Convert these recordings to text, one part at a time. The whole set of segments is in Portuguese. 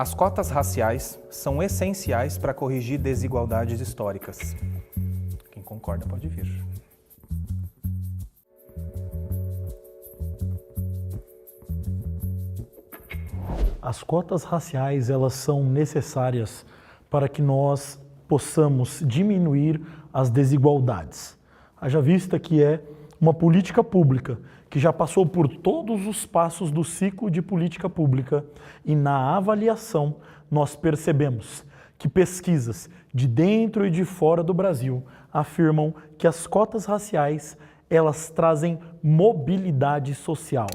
As cotas raciais são essenciais para corrigir desigualdades históricas. Quem concorda pode vir. As cotas raciais, elas são necessárias para que nós possamos diminuir as desigualdades. Haja vista que é uma política pública que já passou por todos os passos do ciclo de política pública e na avaliação nós percebemos que pesquisas de dentro e de fora do Brasil afirmam que as cotas raciais elas trazem mobilidade social,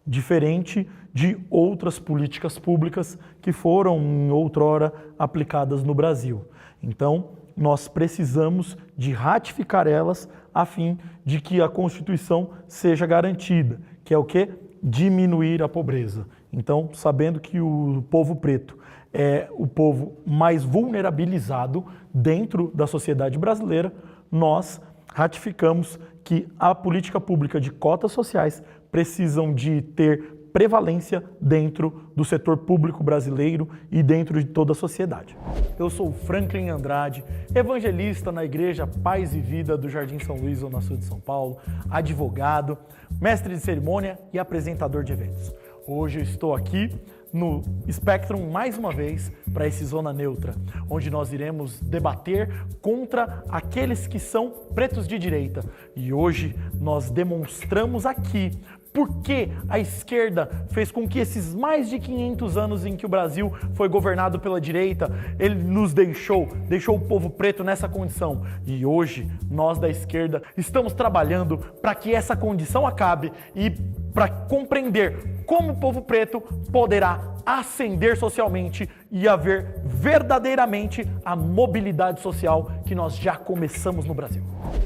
diferente de outras políticas públicas que foram em outrora aplicadas no Brasil. Então, nós precisamos de ratificar elas a fim de que a Constituição seja garantida, que é o quê? Diminuir a pobreza. Então, sabendo que o povo preto é o povo mais vulnerabilizado dentro da sociedade brasileira, nós ratificamos que a política pública de cotas sociais precisam de ter prevalência dentro do setor público brasileiro e dentro de toda a sociedade. Eu sou Franklin Andrade, evangelista na Igreja Paz e Vida do Jardim São Luís, Zona Sul de São Paulo, advogado, mestre de cerimônia e apresentador de eventos. Hoje eu estou aqui no Spectrum mais uma vez para esse Zona Neutra, onde nós iremos debater contra aqueles que são pretos de direita. E hoje nós demonstramos aqui por que a esquerda fez com que esses mais de 500 anos em que o Brasil foi governado pela direita, ele nos deixou o povo preto nessa condição. E hoje, nós da esquerda estamos trabalhando para que essa condição acabe e para compreender como o povo preto poderá ascender socialmente e haver verdadeiramente a mobilidade social que nós já começamos no Brasil.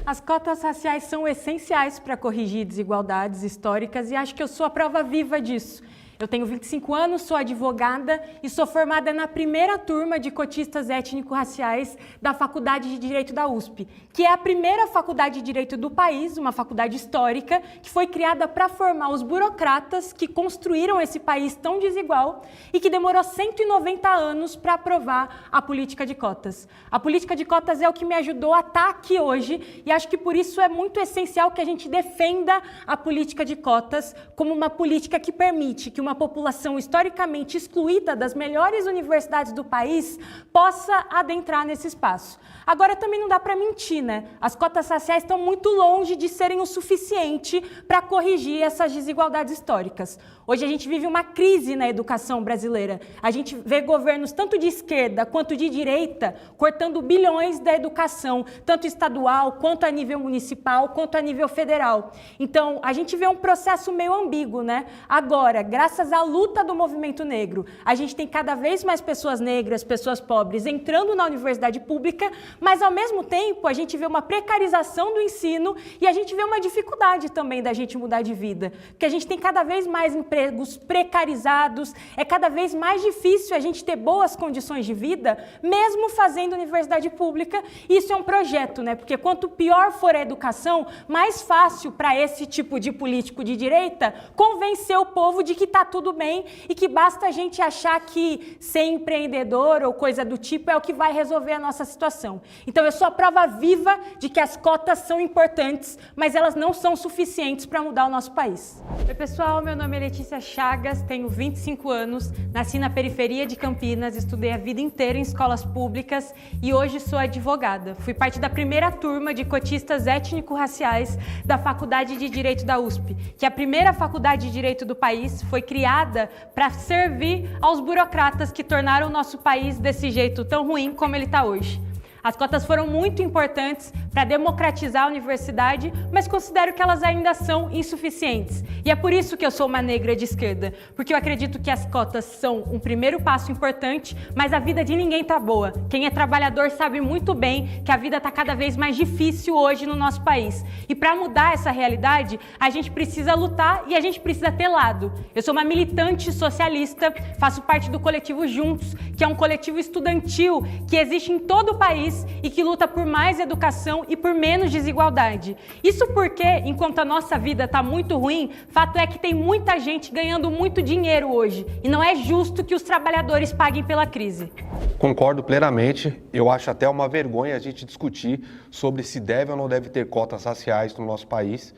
As cotas raciais são essenciais para corrigir desigualdades históricas e acho que eu sou a prova viva disso. Eu tenho 25 anos, sou advogada e sou formada na primeira turma de cotistas étnico-raciais da Faculdade de Direito da USP, que é a primeira faculdade de direito do país, uma faculdade histórica, que foi criada para formar os burocratas que construíram esse país tão desigual e que demorou 190 anos para aprovar a política de cotas. A política de cotas é o que me ajudou a estar aqui hoje e acho que por isso é muito essencial que a gente defenda a política de cotas como uma política que permite que uma população historicamente excluída das melhores universidades do país possa adentrar nesse espaço. Agora também não dá para mentir, né? As cotas raciais estão muito longe de serem o suficiente para corrigir essas desigualdades históricas. Hoje a gente vive uma crise na educação brasileira. A gente vê governos tanto de esquerda quanto de direita cortando bilhões da educação, tanto estadual quanto a nível municipal, quanto a nível federal. Então, a gente vê um processo meio ambíguo, né? Agora, graças à luta do movimento negro, a gente tem cada vez mais pessoas negras, pessoas pobres entrando na universidade pública, mas ao mesmo tempo a gente vê uma precarização do ensino e a gente vê uma dificuldade também da gente mudar de vida, porque a gente tem cada vez mais empregos precarizados, é cada vez mais difícil a gente ter boas condições de vida, mesmo fazendo universidade pública. Isso é um projeto, né? Porque quanto pior for a educação, mais fácil para esse tipo de político de direita convencer o povo de que está tudo bem e que basta a gente achar que ser empreendedor ou coisa do tipo é o que vai resolver a nossa situação. Então eu sou a prova viva de que as cotas são importantes, mas elas não são suficientes para mudar o nosso país. Oi pessoal, meu nome é Letícia Chagas, tenho 25 anos, nasci na periferia de Campinas, estudei a vida inteira em escolas públicas e hoje sou advogada. Fui parte da primeira turma de cotistas étnico-raciais da Faculdade de Direito da USP, que é a primeira faculdade de direito do país, foi criada para servir aos burocratas que tornaram o nosso país desse jeito tão ruim como ele está hoje. As cotas foram muito importantes para democratizar a universidade, mas considero que elas ainda são insuficientes. E é por isso que eu sou uma negra de esquerda, porque eu acredito que as cotas são um primeiro passo importante, mas a vida de ninguém tá boa. Quem é trabalhador sabe muito bem que a vida está cada vez mais difícil hoje no nosso país. E para mudar essa realidade, a gente precisa lutar e a gente precisa ter lado. Eu sou uma militante socialista, faço parte do coletivo Juntos, que é um coletivo estudantil que existe em todo o país e que luta por mais educação e por menos desigualdade. Isso porque, enquanto a nossa vida está muito ruim, fato é que tem muita gente ganhando muito dinheiro hoje e não é justo que os trabalhadores paguem pela crise. Concordo plenamente. Eu acho até uma vergonha a gente discutir sobre se deve ou não deve ter cotas raciais no nosso país.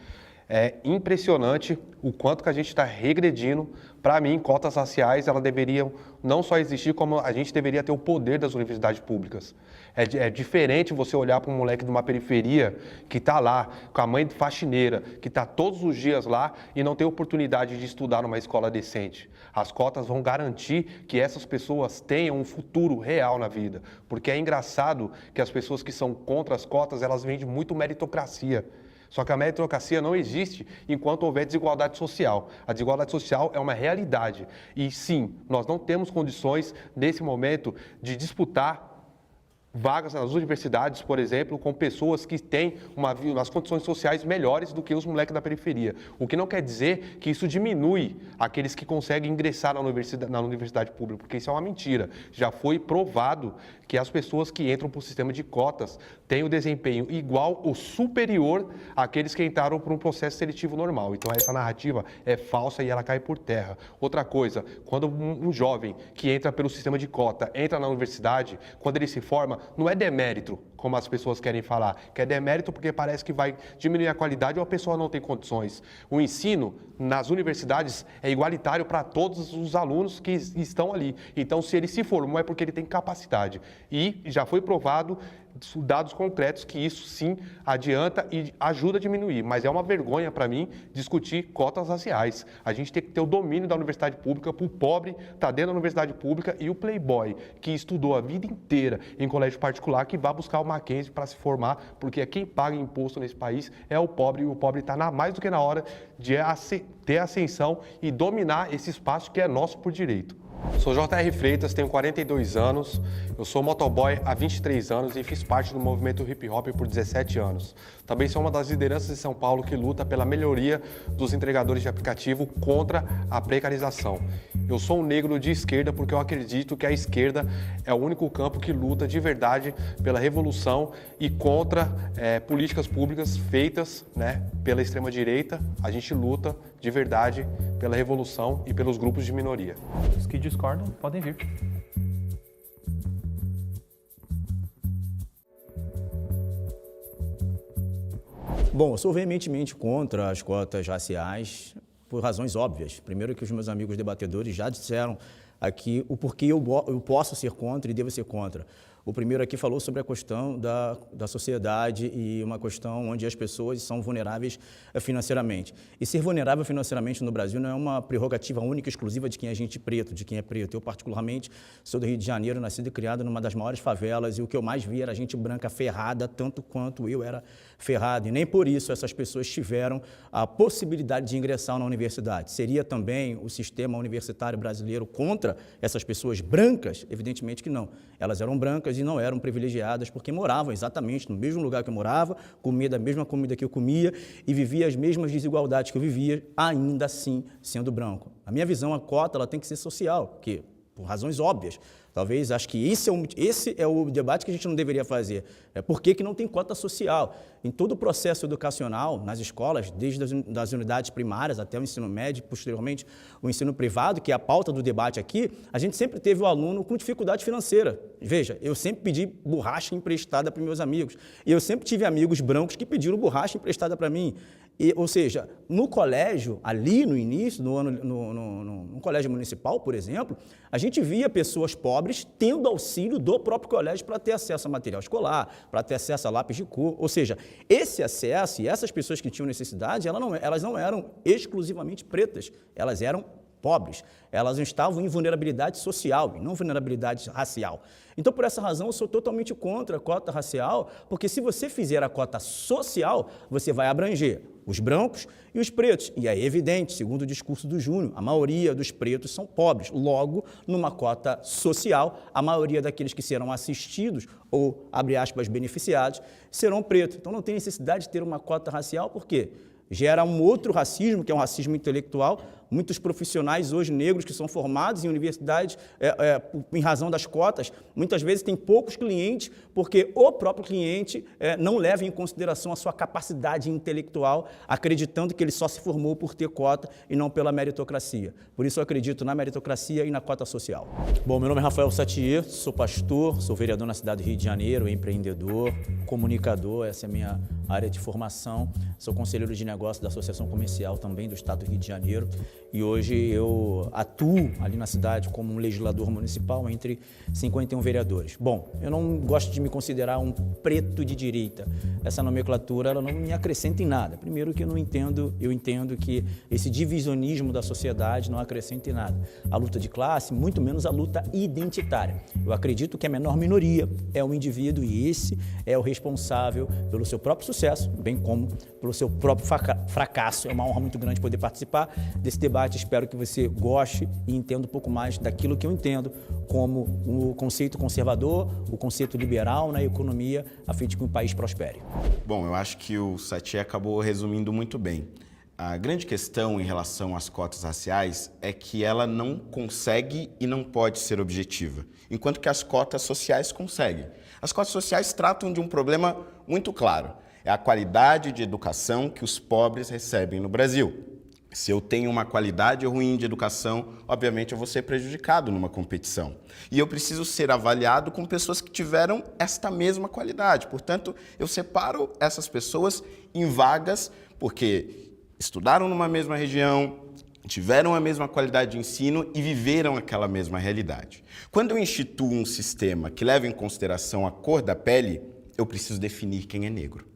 É impressionante o quanto que a gente está regredindo. Para mim, cotas raciais, elas deveriam não só existir, como a gente deveria ter o poder das universidades públicas. É diferente você olhar para um moleque de uma periferia que está lá, com a mãe de faxineira, que está todos os dias lá e não tem oportunidade de estudar numa escola decente. As cotas vão garantir que essas pessoas tenham um futuro real na vida. Porque é engraçado que as pessoas que são contra as cotas, elas vendem muito meritocracia. Só que a meritocracia não existe enquanto houver desigualdade social. A desigualdade social é uma realidade. E sim, nós não temos condições, nesse momento, de disputar vagas nas universidades, por exemplo, com pessoas que têm umas condições sociais melhores do que os moleques da periferia. O que não quer dizer que isso diminui aqueles que conseguem ingressar na universidade pública, porque isso é uma mentira. Já foi provado que as pessoas que entram para o sistema de cotas têm o desempenho igual ou superior àqueles que entraram por um processo seletivo normal. Então essa narrativa é falsa e ela cai por terra. Outra coisa, quando um jovem que entra pelo sistema de cota entra na universidade, quando ele se forma, não é demérito, como as pessoas querem falar, que é demérito porque parece que vai diminuir a qualidade ou a pessoa não tem condições. O ensino nas universidades é igualitário para todos os alunos que estão ali. Então, se ele se formou é porque ele tem capacidade. E já foi provado, dados concretos, que isso sim adianta e ajuda a diminuir. Mas é uma vergonha para mim discutir cotas raciais. A gente tem que ter o domínio da universidade pública para o pobre estar dentro da universidade pública e o playboy que estudou a vida inteira em colégio particular que vai buscar o Mackenzie para se formar, porque quem paga imposto nesse país é o pobre, e o pobre está mais do que na hora de ter ascensão e dominar esse espaço que é nosso por direito. Sou J.R. Freitas, tenho 42 anos, eu sou motoboy há 23 anos e fiz parte do movimento hip hop por 17 anos. Também sou uma das lideranças de São Paulo que luta pela melhoria dos entregadores de aplicativo contra a precarização. Eu sou um negro de esquerda porque eu acredito que a esquerda é o único campo que luta de verdade pela revolução e contra políticas públicas feitas, pela extrema-direita. A gente luta de verdade pela revolução e pelos grupos de minoria. Os que discordam podem vir. Bom, eu sou veementemente contra as cotas raciais por razões óbvias. Primeiro que os meus amigos debatedores já disseram aqui o porquê eu posso ser contra e devo ser contra. O primeiro aqui falou sobre a questão da sociedade e uma questão onde as pessoas são vulneráveis financeiramente. E ser vulnerável financeiramente no Brasil não é uma prerrogativa única e exclusiva de quem é gente preto, de quem é preto. Eu, particularmente, sou do Rio de Janeiro, nascido e criado numa das maiores favelas, e o que eu mais vi era gente branca ferrada, tanto quanto eu era ferrado. E nem por isso essas pessoas tiveram a possibilidade de ingressar na universidade. Seria também o sistema universitário brasileiro contra essas pessoas brancas? Evidentemente que não. Elas eram brancas e não eram privilegiadas porque moravam exatamente no mesmo lugar que eu morava, comia da mesma comida que eu comia e vivia as mesmas desigualdades que eu vivia, ainda assim sendo branco. Na minha visão, a cota ela tem que ser social, porque, por razões óbvias. Talvez, acho que esse é o debate que a gente não deveria fazer. Por que não tem cota social? Em todo o processo educacional, nas escolas, desde as unidades primárias até o ensino médio, posteriormente o ensino privado, que é a pauta do debate aqui, a gente sempre teve o aluno com dificuldade financeira. Veja, eu sempre pedi borracha emprestada para meus amigos. E eu sempre tive amigos brancos que pediram borracha emprestada para mim. Ou seja, no colégio, ali no início, no colégio municipal, por exemplo, a gente via pessoas pobres tendo auxílio do próprio colégio para ter acesso a material escolar, para ter acesso a lápis de cor. Ou seja, esse acesso e essas pessoas que tinham necessidade, elas não eram exclusivamente pretas, elas eram pobres. Elas não estavam em vulnerabilidade social e não vulnerabilidade racial. Então, por essa razão, eu sou totalmente contra a cota racial, porque se você fizer a cota social, você vai abranger os brancos e os pretos. E é evidente, segundo o discurso do Júnior, a maioria dos pretos são pobres. Logo, numa cota social, a maioria daqueles que serão assistidos ou, abre aspas, beneficiados, serão pretos. Então, não tem necessidade de ter uma cota racial, por quê? Gera um outro racismo, que é um racismo intelectual. Muitos profissionais hoje negros que são formados em universidades em razão das cotas, muitas vezes têm poucos clientes porque o próprio cliente não leva em consideração a sua capacidade intelectual, acreditando que ele só se formou por ter cota e não pela meritocracia. Por isso eu acredito na meritocracia e na cota social. Bom, meu nome é Rafael Satier, sou pastor, sou vereador na cidade do Rio de Janeiro, empreendedor, comunicador, essa é a minha área de formação. Sou conselheiro de negócios da Associação Comercial também do Estado do Rio de Janeiro. E hoje eu atuo ali na cidade como um legislador municipal entre 51 vereadores. Bom, eu não gosto de me considerar um preto de direita. Essa nomenclatura ela não me acrescenta em nada. Primeiro que eu entendo que esse divisionismo da sociedade não acrescenta em nada. A luta de classe, muito menos a luta identitária. Eu acredito que a menor minoria é o indivíduo e esse é o responsável pelo seu próprio sucesso, bem como pelo seu próprio fracasso. É uma honra muito grande poder participar desse debate. Espero que você goste e entenda um pouco mais daquilo que eu entendo como o conceito conservador, o conceito liberal na economia, a fim de que o país prospere. Bom, eu acho que o Satier acabou resumindo muito bem. A grande questão em relação às cotas raciais é que ela não consegue e não pode ser objetiva, enquanto que as cotas sociais conseguem. As cotas sociais tratam de um problema muito claro, é a qualidade de educação que os pobres recebem no Brasil. Se eu tenho uma qualidade ruim de educação, obviamente eu vou ser prejudicado numa competição. E eu preciso ser avaliado com pessoas que tiveram esta mesma qualidade. Portanto, eu separo essas pessoas em vagas porque estudaram numa mesma região, tiveram a mesma qualidade de ensino e viveram aquela mesma realidade. Quando eu instituo um sistema que leva em consideração a cor da pele, eu preciso definir quem é negro.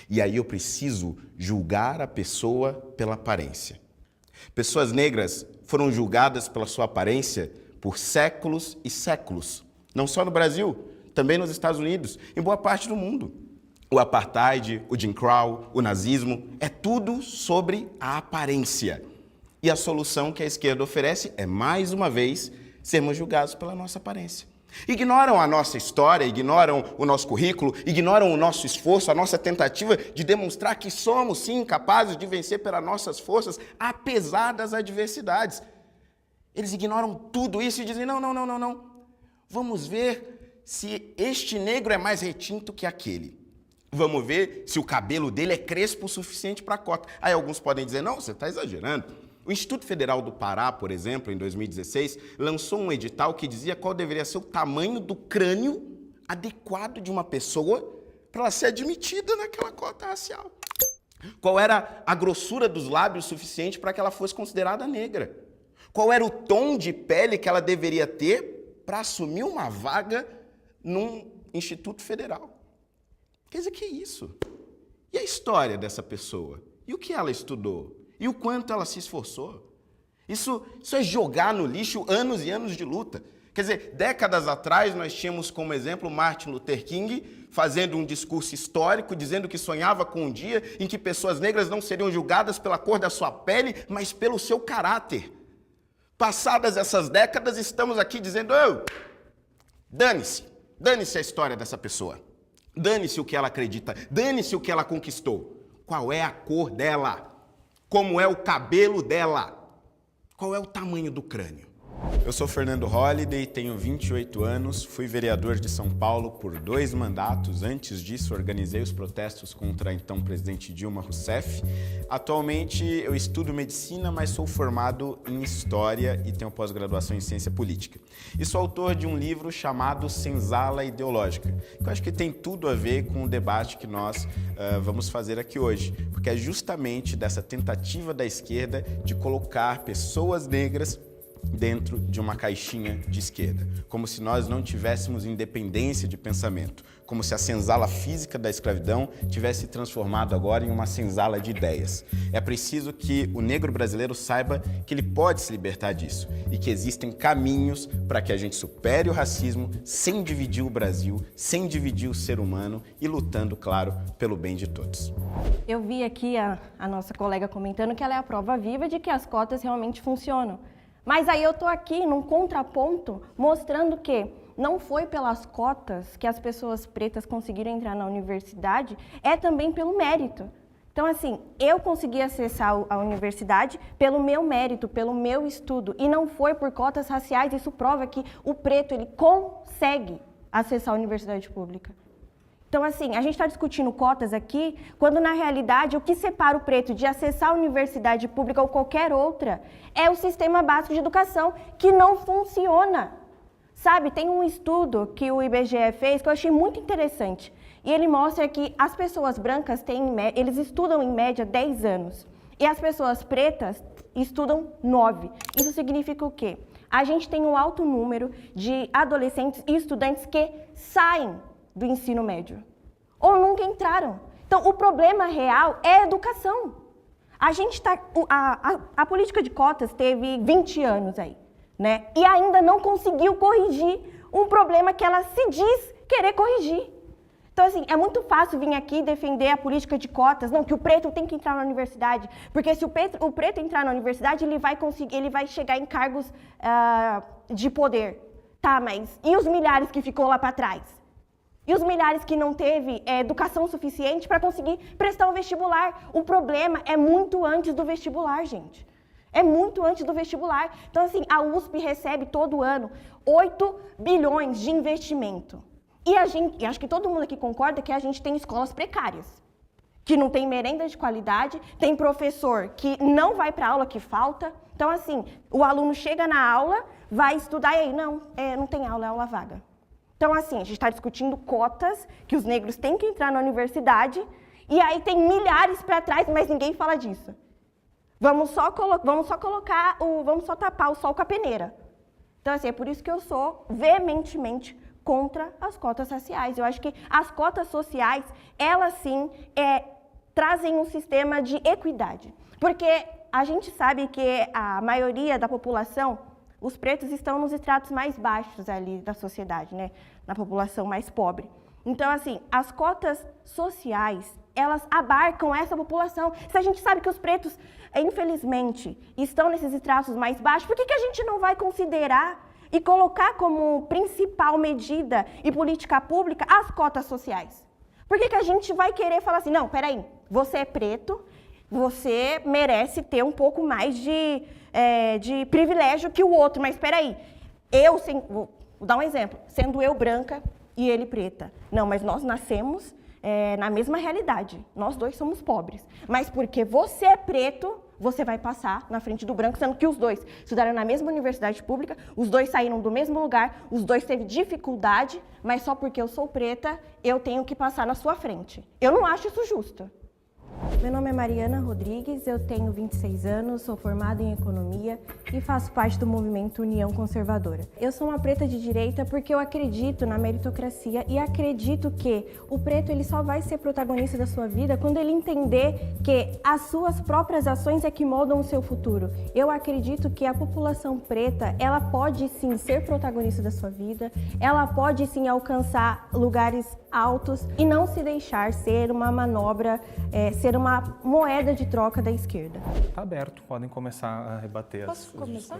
E aí eu preciso julgar a pessoa pela aparência. Pessoas negras foram julgadas pela sua aparência por séculos e séculos. Não só no Brasil, também nos Estados Unidos, em boa parte do mundo. O apartheid, o Jim Crow, o nazismo, é tudo sobre a aparência. E a solução que a esquerda oferece é, mais uma vez, sermos julgados pela nossa aparência. Ignoram a nossa história, ignoram o nosso currículo, ignoram o nosso esforço, a nossa tentativa de demonstrar que somos, sim, capazes de vencer pelas nossas forças, apesar das adversidades. Eles ignoram tudo isso e dizem, não. Vamos ver se este negro é mais retinto que aquele. Vamos ver se o cabelo dele é crespo o suficiente para a cota. Aí alguns podem dizer, não, você está exagerando. O Instituto Federal do Pará, por exemplo, em 2016, lançou um edital que dizia qual deveria ser o tamanho do crânio adequado de uma pessoa para ela ser admitida naquela cota racial. Qual era a grossura dos lábios suficiente para que ela fosse considerada negra? Qual era o tom de pele que ela deveria ter para assumir uma vaga num Instituto Federal? Quer dizer, que é isso? E a história dessa pessoa? E o que ela estudou? E o quanto ela se esforçou? Isso é jogar no lixo anos e anos de luta. Quer dizer, décadas atrás nós tínhamos como exemplo Martin Luther King fazendo um discurso histórico, dizendo que sonhava com um dia em que pessoas negras não seriam julgadas pela cor da sua pele, mas pelo seu caráter. Passadas essas décadas, estamos aqui dizendo, dane-se a história dessa pessoa. Dane-se o que ela acredita, dane-se o que ela conquistou. Qual é a cor dela? Como é o cabelo dela? Qual é o tamanho do crânio? Eu sou Fernando Holliday, tenho 28 anos, fui vereador de São Paulo por 2 mandatos. Antes disso, organizei os protestos contra a então presidente Dilma Rousseff. Atualmente, eu estudo medicina, mas sou formado em História e tenho pós-graduação em Ciência Política. E sou autor de um livro chamado Senzala Ideológica, que eu acho que tem tudo a ver com o debate que nós vamos fazer aqui hoje, porque é justamente dessa tentativa da esquerda de colocar pessoas negras dentro de uma caixinha de esquerda, como se nós não tivéssemos independência de pensamento, como se a senzala física da escravidão tivesse transformado agora em uma senzala de ideias. É preciso que o negro brasileiro saiba que ele pode se libertar disso e que existem caminhos para que a gente supere o racismo sem dividir o Brasil, sem dividir o ser humano e lutando, claro, pelo bem de todos. Eu vi aqui a nossa colega comentando que ela é a prova viva de que as cotas realmente funcionam. Mas aí eu estou aqui num contraponto mostrando que não foi pelas cotas que as pessoas pretas conseguiram entrar na universidade, é também pelo mérito. Então, assim, eu consegui acessar a universidade pelo meu mérito, pelo meu estudo, e não foi por cotas raciais. Isso prova que o preto, ele consegue acessar a universidade pública. Então, assim, a gente está discutindo cotas aqui, quando na realidade o que separa o preto de acessar a universidade pública ou qualquer outra é o sistema básico de educação, que não funciona. Sabe, tem um estudo que o IBGE fez que eu achei muito interessante. E ele mostra que as pessoas brancas eles estudam em média 10 anos. E as pessoas pretas estudam 9. Isso significa o quê? A gente tem um alto número de adolescentes e estudantes que saem do ensino médio. Ou nunca entraram. Então, o problema real é a educação. A política de cotas teve 20 anos aí, né? E ainda não conseguiu corrigir um problema que ela se diz querer corrigir. Então, assim, é muito fácil vir aqui defender a política de cotas, não, que o preto tem que entrar na universidade, porque se o preto entrar na universidade, ele vai chegar em cargos de poder. Tá, mas e os milhares que ficou lá para trás? E os milhares que não teve educação suficiente para conseguir prestar o vestibular? O problema é muito antes do vestibular, gente. É muito antes do vestibular. Então, assim, a USP recebe todo ano 8 bilhões de investimento. E acho que todo mundo aqui concorda que a gente tem escolas precárias, que não tem merenda de qualidade, tem professor que não vai para a aula, que falta. Então, assim, o aluno chega na aula, vai estudar e aí, não tem aula, é aula vaga. Então, assim, a gente está discutindo cotas, que os negros têm que entrar na universidade, e aí tem milhares para trás, mas ninguém fala disso. Vamos só tapar o sol com a peneira. Então, assim, é por isso que eu sou veementemente contra as cotas raciais. Eu acho que as cotas sociais, elas sim, trazem um sistema de equidade. Porque a gente sabe que a maioria da população, os pretos estão nos estratos mais baixos ali da sociedade, né? Na população mais pobre. Então, assim, as cotas sociais, elas abarcam essa população. Se a gente sabe que os pretos, infelizmente, estão nesses estratos mais baixos, por que a gente não vai considerar e colocar como principal medida e política pública as cotas sociais? Por que a gente vai querer falar assim, não, peraí, você é preto, você merece ter um pouco mais de privilégio que o outro, mas peraí, vou dar um exemplo, sendo eu branca e ele preta. Não, mas nós nascemos na mesma realidade, nós dois somos pobres, mas porque você é preto, você vai passar na frente do branco, sendo que os dois estudaram na mesma universidade pública, os dois saíram do mesmo lugar, os dois teve dificuldade, mas só porque eu sou preta, eu tenho que passar na sua frente. Eu não acho isso justo. Meu nome é Mariana Rodrigues, eu tenho 26 anos, sou formada em Economia e faço parte do movimento União Conservadora. Eu sou uma preta de direita porque eu acredito na meritocracia e acredito que o preto ele só vai ser protagonista da sua vida quando ele entender que as suas próprias ações é que moldam o seu futuro. Eu acredito que a população preta, ela pode sim ser protagonista da sua vida, ela pode sim alcançar lugares altos e não se deixar ser uma manobra, ser uma moeda de troca da esquerda. Está aberto, podem começar a rebater. Posso começar?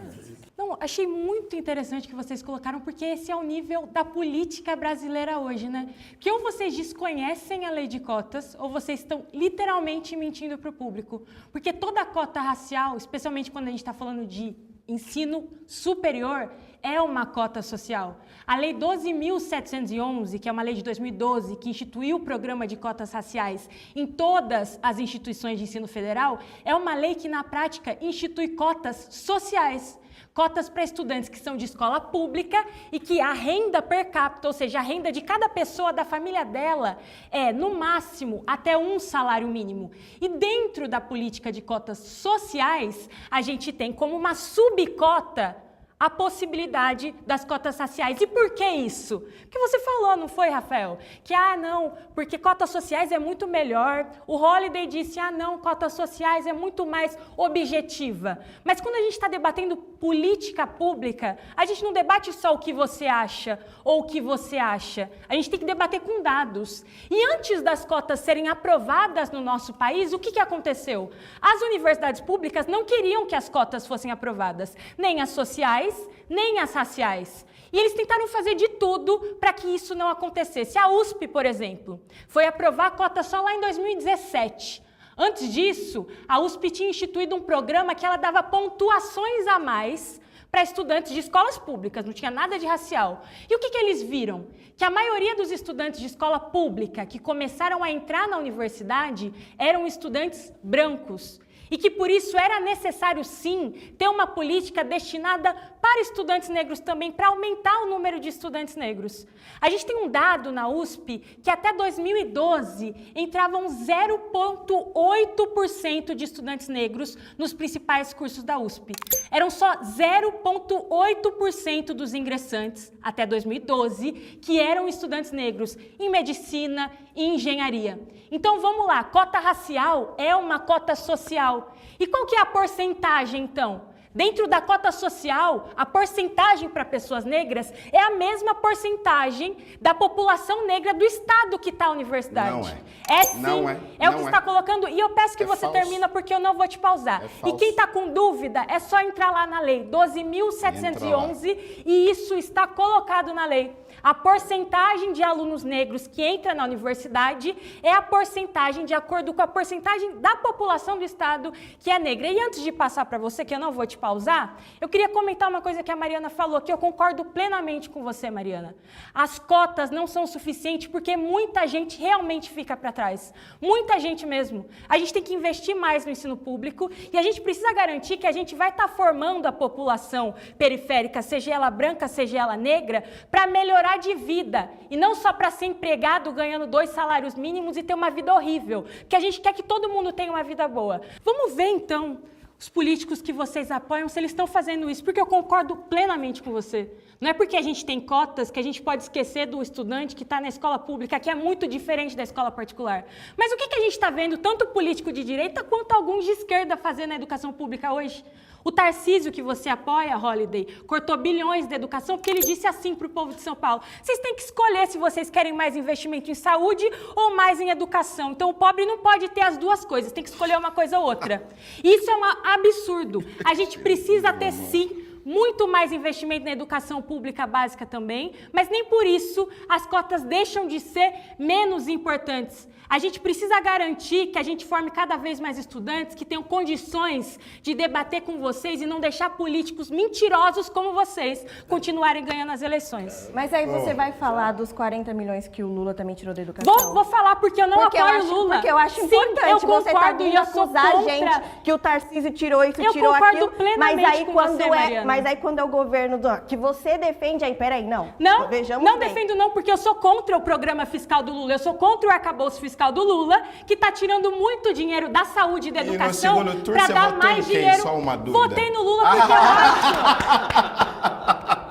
Não, achei muito interessante que vocês colocaram, porque esse é o nível da política brasileira hoje, né? Que ou vocês desconhecem a lei de cotas, ou vocês estão literalmente mentindo para o público. Porque toda cota racial, especialmente quando a gente está falando de ensino superior, é uma cota social. A Lei 12.711, que é uma lei de 2012, que instituiu o programa de cotas raciais em todas as instituições de ensino federal, é uma lei que, na prática, institui cotas sociais. Cotas para estudantes que são de escola pública e que a renda per capita, ou seja, a renda de cada pessoa da família dela é, no máximo, até um salário mínimo. E dentro da política de cotas sociais, a gente tem como uma subcota a possibilidade das cotas raciais. E por que isso? Porque você falou, não foi, Rafael? Que, não, porque cotas sociais é muito melhor. O Holliday disse, não, cotas sociais é muito mais objetiva. Mas quando a gente está debatendo política pública, a gente não debate só o que você acha ou o que você acha. A gente tem que debater com dados. E antes das cotas serem aprovadas no nosso país, o que aconteceu? As universidades públicas não queriam que as cotas fossem aprovadas, nem as sociais, nem as raciais. E eles tentaram fazer de tudo para que isso não acontecesse. A USP, por exemplo, foi aprovar a cota só lá em 2017. Antes disso, a USP tinha instituído um programa que ela dava pontuações a mais para estudantes de escolas públicas, não tinha nada de racial. E o que eles viram? Que a maioria dos estudantes de escola pública que começaram a entrar na universidade eram estudantes brancos. E que por isso era necessário, sim, ter uma política destinada para estudantes negros também, para aumentar o número de estudantes negros. A gente tem um dado na USP que até 2012 entravam 0,8% de estudantes negros nos principais cursos da USP. Eram só 0,8% dos ingressantes, até 2012, que eram estudantes negros em medicina e engenharia. Então vamos lá, cota racial é uma cota social. E qual que é a porcentagem, então? Dentro da cota social, a porcentagem para pessoas negras é a mesma porcentagem da população negra do estado que está a universidade. Não é. É sim, não é não o que está colocando. E eu peço que você falso. termine porque eu não vou te pausar. E quem está com dúvida, é só entrar lá na lei 12.711 e isso está colocado na lei. A porcentagem de alunos negros que entra na universidade é a porcentagem de acordo com a porcentagem da população do estado que é negra. E antes de passar para você, que eu não vou te pausar, eu queria comentar uma coisa que a Mariana falou, que eu concordo plenamente com você, Mariana. As cotas não são suficientes porque muita gente realmente fica para trás. Muita gente mesmo. A gente tem que investir mais no ensino público e a gente precisa garantir que a gente vai estar formando a população periférica, seja ela branca, seja ela negra, para melhorar de vida e não só para ser empregado ganhando 2 salários mínimos e ter uma vida horrível, porque a gente quer que todo mundo tenha uma vida boa. Vamos ver então os políticos que vocês apoiam, se eles estão fazendo isso, porque eu concordo plenamente com você. Não é porque a gente tem cotas que a gente pode esquecer do estudante que está na escola pública, que é muito diferente da escola particular. Mas o que a gente está vendo, tanto político de direita quanto alguns de esquerda fazendo na educação pública hoje? O Tarcísio, que você apoia, Holliday, cortou bilhões da educação porque ele disse assim para o povo de São Paulo: vocês têm que escolher se vocês querem mais investimento em saúde ou mais em educação. Então o pobre não pode ter as duas coisas, tem que escolher uma coisa ou outra. Isso é um absurdo. A gente precisa ter, sim, muito mais investimento na educação pública básica também, mas nem por isso as cotas deixam de ser menos importantes. A gente precisa garantir que a gente forme cada vez mais estudantes que tenham condições de debater com vocês e não deixar políticos mentirosos como vocês continuarem ganhando as eleições. Mas aí você vai falar dos 40 milhões que o Lula também tirou da educação? Vou falar porque eu não apoio o Lula. Porque eu acho importante. Eu você tá concordo vindo e eu sou acusar a contra. gente que o Tarcísio tirou isso, Eu tirou concordo aquilo. plenamente mas aí com quando você, Mariana. Mas aí quando é o governo que você defende, aí peraí, não. Não, Vejamos não bem. defendo não, porque eu sou contra o programa fiscal do Lula, eu sou contra o arcabouço fiscal do Lula, que está tirando muito dinheiro da saúde e da educação para dar mais dinheiro. Só uma dúvida. Votei no Lula porque eu acho.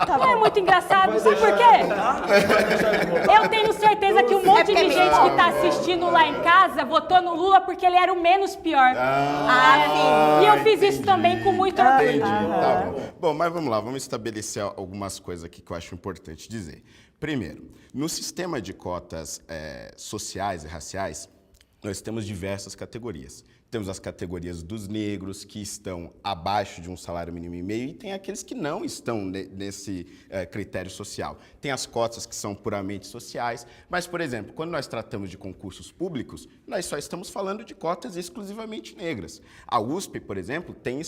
Não é muito engraçado, sabe por quê? Eu tenho certeza que um monte de gente que está assistindo lá em casa votou no Lula porque ele era o menos pior. E eu fiz isso também com muito orgulho. Entendi, tá bom. Bom, mas vamos lá, vamos estabelecer algumas coisas aqui que eu acho importante dizer. Primeiro, no sistema de cotas sociais e raciais, nós temos diversas categorias. Temos as categorias dos negros, que estão abaixo de um salário mínimo e meio, e tem aqueles que não estão nesse critério social. Tem as cotas que são puramente sociais, mas, por exemplo, quando nós tratamos de concursos públicos, nós só estamos falando de cotas exclusivamente negras. A USP, por exemplo, tem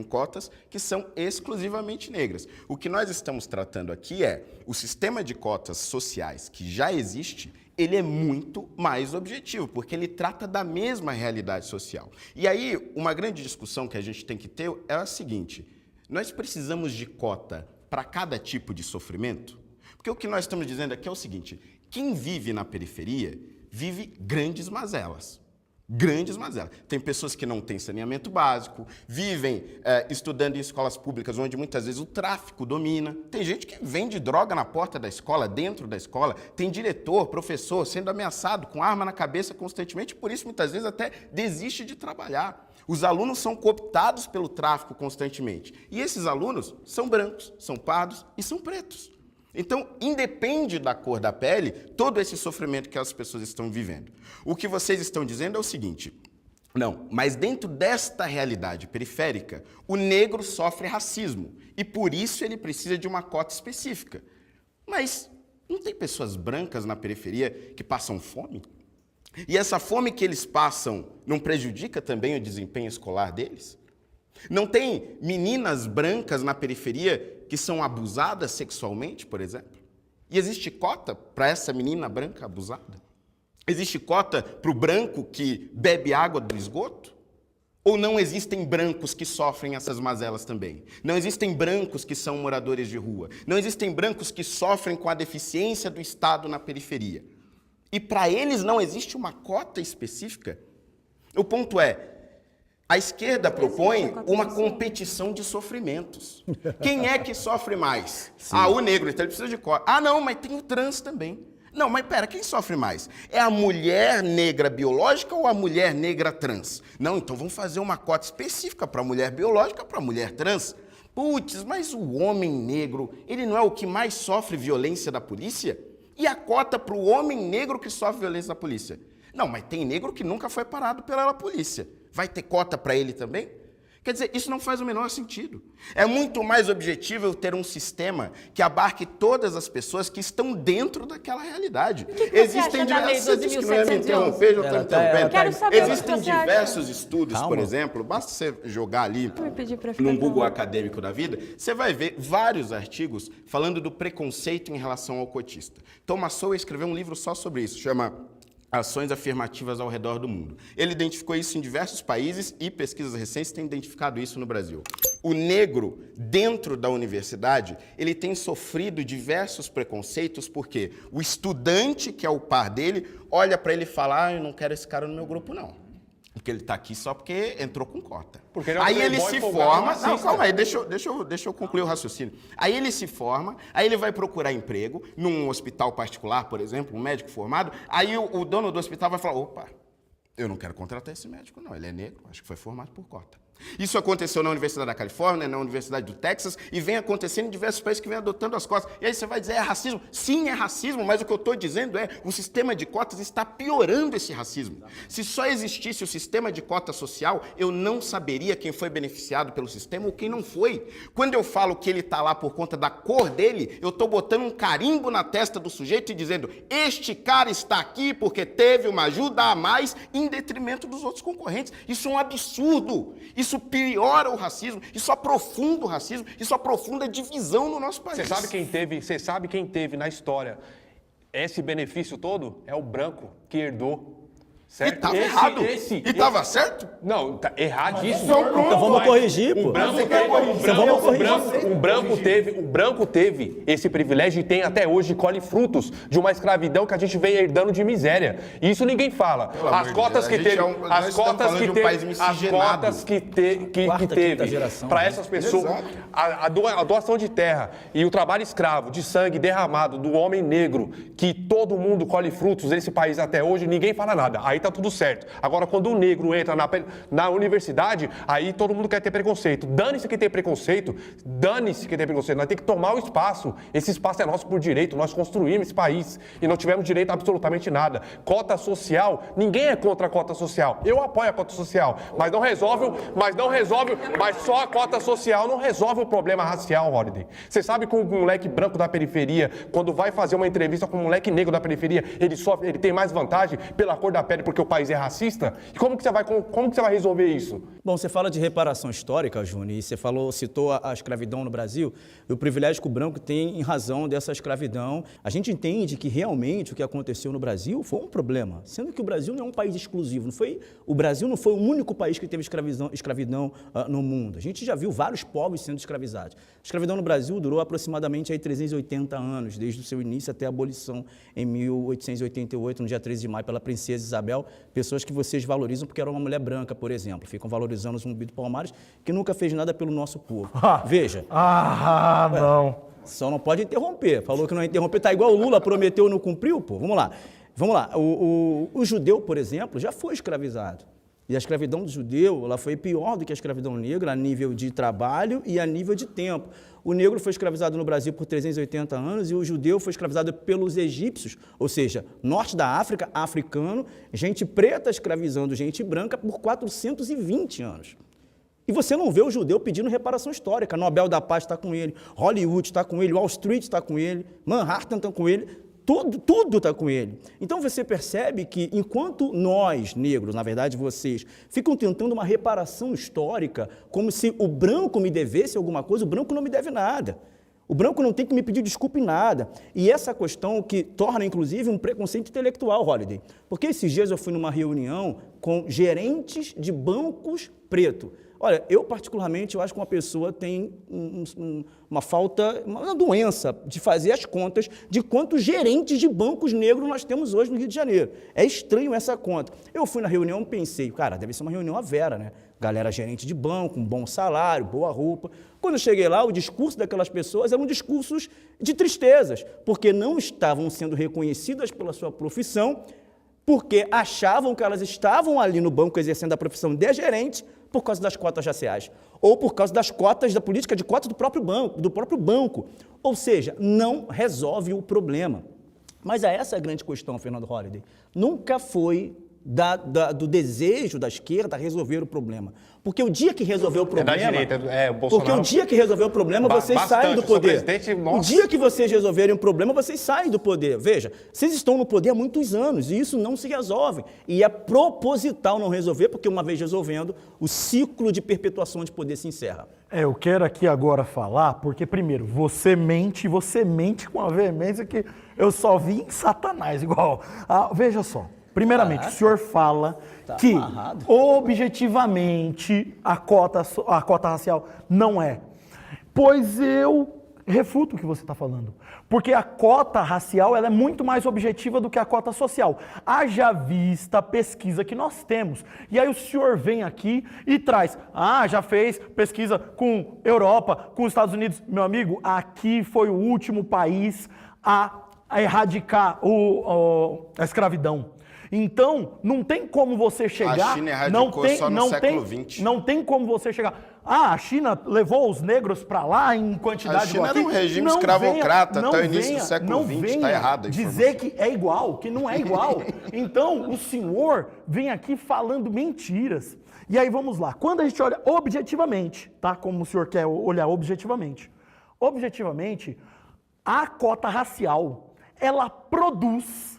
cotas que são exclusivamente negras. O que nós estamos tratando aqui é o sistema de cotas sociais que já existe. Ele é muito mais objetivo, porque ele trata da mesma realidade social. E aí, uma grande discussão que a gente tem que ter é a seguinte: nós precisamos de cota para cada tipo de sofrimento? Porque o que nós estamos dizendo aqui é o seguinte: quem vive na periferia vive grandes mazelas. Grandes mazelas. Tem pessoas que não têm saneamento básico, vivem estudando em escolas públicas onde muitas vezes o tráfico domina. Tem gente que vende droga na porta da escola, dentro da escola. Tem diretor, professor sendo ameaçado com arma na cabeça constantemente, por isso muitas vezes até desiste de trabalhar. Os alunos são cooptados pelo tráfico constantemente. E esses alunos são brancos, são pardos e são pretos. Então, independe da cor da pele, todo esse sofrimento que as pessoas estão vivendo. O que vocês estão dizendo é o seguinte: não, mas dentro desta realidade periférica, o negro sofre racismo e por isso ele precisa de uma cota específica. Mas não tem pessoas brancas na periferia que passam fome? E essa fome que eles passam não prejudica também o desempenho escolar deles? Não tem meninas brancas na periferia que são abusadas sexualmente, por exemplo? E existe cota para essa menina branca abusada? Existe cota para o branco que bebe água do esgoto? Ou não existem brancos que sofrem essas mazelas também? Não existem brancos que são moradores de rua? Não existem brancos que sofrem com a deficiência do Estado na periferia? E para eles não existe uma cota específica? O ponto é, a esquerda propõe uma competição de sofrimentos. Quem é que sofre mais? Sim. O negro, então ele precisa de cota. Não, mas tem o trans também. Não, mas pera, quem sofre mais? É a mulher negra biológica ou a mulher negra trans? Não, então vamos fazer uma cota específica para a mulher biológica, para a mulher trans. Putz, mas o homem negro, ele não é o que mais sofre violência da polícia? E a cota para o homem negro que sofre violência da polícia? Não, mas tem negro que nunca foi parado pela polícia. Vai ter cota para ele também? Quer dizer, isso não faz o menor sentido. É muito mais objetivo eu ter um sistema que abarque todas as pessoas que estão dentro daquela realidade. Existem diversos... Você não ia me interromper, eu estou interrompendo. Quero saber Existem diversos estudos, por exemplo, basta você jogar ali num Google acadêmico da vida, você vai ver vários artigos falando do preconceito em relação ao cotista. Thomas Sowell escreveu um livro só sobre isso, chama Ações Afirmativas ao Redor do Mundo. Ele identificou isso em diversos países e pesquisas recentes têm identificado isso no Brasil. O negro, dentro da universidade, ele tem sofrido diversos preconceitos porque o estudante, que é o par dele, olha para ele e fala, eu não quero esse cara no meu grupo, não. Porque ele está aqui só porque entrou com cota. Aí ele se forma... Não, calma aí, deixa eu concluir o raciocínio. Aí ele se forma, aí ele vai procurar emprego num hospital particular, por exemplo, um médico formado, aí o dono do hospital vai falar, opa, eu não quero contratar esse médico, não, ele é negro, acho que foi formado por cota. Isso aconteceu na Universidade da Califórnia, na Universidade do Texas, e vem acontecendo em diversos países que vêm adotando as cotas. E aí você vai dizer, é racismo? Sim, é racismo, mas o que eu estou dizendo é, o sistema de cotas está piorando esse racismo. Se só existisse o sistema de cota social, eu não saberia quem foi beneficiado pelo sistema ou quem não foi. Quando eu falo que ele está lá por conta da cor dele, eu estou botando um carimbo na testa do sujeito e dizendo, este cara está aqui porque teve uma ajuda a mais em detrimento dos outros concorrentes. Isso é um absurdo. Isso piora o racismo, isso aprofunda o racismo, isso aprofunda a divisão no nosso país. Você sabe quem teve na história esse benefício todo? É o branco que herdou. Certo? E estava errado. E estava certo? Não, tá erradíssimo. Então vamos corrigir, pô. O branco teve esse privilégio e tem até hoje, colhe frutos de uma escravidão que a gente vem herdando de miséria. E isso ninguém fala. As cotas que teve, para essas pessoas, a doação de terra e o trabalho escravo, de sangue derramado do homem negro, que todo mundo colhe frutos desse país até hoje, ninguém fala nada. Aí tá tudo certo. Agora, quando o negro entra na universidade, aí todo mundo quer ter preconceito. Dane-se quem tem preconceito, dane-se quem tem preconceito. Nós temos que tomar o espaço. Esse espaço é nosso por direito. Nós construímos esse país e não tivemos direito a absolutamente nada. Cota social, ninguém é contra a cota social. Eu apoio a cota social, mas só a cota social não resolve o problema racial, Holiday. Você sabe que um moleque branco da periferia, quando vai fazer uma entrevista com um moleque negro da periferia, ele tem mais vantagem pela cor da pele porque o país é racista? E como que você vai resolver isso? Bom, você fala de reparação histórica, Júnior, e você citou a escravidão no Brasil, e o privilégio que o branco tem em razão dessa escravidão. A gente entende que realmente o que aconteceu no Brasil foi um problema, sendo que o Brasil não é um país exclusivo. O Brasil não foi o único país que teve escravidão no mundo. A gente já viu vários povos sendo escravizados. A escravidão no Brasil durou aproximadamente 380 anos, desde o seu início até a abolição em 1888, no dia 13 de maio, pela princesa Isabel, pessoas que vocês valorizam porque era uma mulher branca, por exemplo. Ficam valorizando o Zumbi do Palmares, que nunca fez nada pelo nosso povo. Veja. Não. Só não pode interromper. Falou que não ia interromper. Tá igual o Lula prometeu e não cumpriu, pô. Vamos lá. O judeu, por exemplo, já foi escravizado. E a escravidão do judeu, ela foi pior do que a escravidão negra a nível de trabalho e a nível de tempo. O negro foi escravizado no Brasil por 380 anos e o judeu foi escravizado pelos egípcios, ou seja, norte da África, africano, gente preta escravizando gente branca por 420 anos. E você não vê o judeu pedindo reparação histórica. Nobel da Paz está com ele, Hollywood está com ele, Wall Street está com ele, Manhattan está com ele. tudo está com ele. Então você percebe que enquanto nós, negros, na verdade vocês, ficam tentando uma reparação histórica, como se o branco me devesse alguma coisa, o branco não me deve nada. O branco não tem que me pedir desculpa em nada. E essa questão que torna, inclusive, um preconceito intelectual, Holliday. Porque esses dias eu fui numa reunião com gerentes de bancos pretos. Olha, eu particularmente, eu acho que uma pessoa tem uma falta, uma doença de fazer as contas de quantos gerentes de bancos negros nós temos hoje no Rio de Janeiro. É estranho essa conta. Eu fui na reunião e pensei, cara, deve ser uma reunião à vera, né? Galera gerente de banco, um bom salário, boa roupa. Quando eu cheguei lá, o discurso daquelas pessoas eram discursos de tristezas, porque não estavam sendo reconhecidas pela sua profissão, porque achavam que elas estavam ali no banco exercendo a profissão de gerente por causa das cotas raciais, ou por causa das cotas, da política de cotas do próprio banco. Ou seja, não resolve o problema. Mas essa é a grande questão, Fernando Holliday. Nunca foi do desejo da esquerda resolver o problema. Porque o dia que resolver o problema... da direita, o Bolsonaro... Porque o dia que resolver o problema, vocês saem do poder. O dia que vocês resolverem o problema, vocês saem do poder. Veja, vocês estão no poder há muitos anos e isso não se resolve. E é proposital não resolver, porque uma vez resolvendo, o ciclo de perpetuação de poder se encerra. Eu quero aqui agora falar, porque primeiro, você mente com uma veemência que eu só vi em Satanás, igual. Veja só. Primeiramente, o senhor fala que objetivamente a cota racial não é. Pois eu refuto o que você está falando. Porque a cota racial ela é muito mais objetiva do que a cota social. Haja vista a pesquisa que nós temos. E aí o senhor vem aqui e traz, já fez pesquisa com Europa, com os Estados Unidos. Meu amigo, aqui foi o último país a erradicar a escravidão. Então, não tem como você chegar... A China erradicou só no século XX. Não tem como você chegar... a China levou os negros para lá em quantidade... A China era um regime escravocrata até o início do século XX, está errado a informação. Dizer que é igual, que não é igual. Então, o senhor vem aqui falando mentiras. E aí, vamos lá. Quando a gente olha objetivamente, tá? Como o senhor quer olhar objetivamente. Objetivamente, a cota racial, ela produz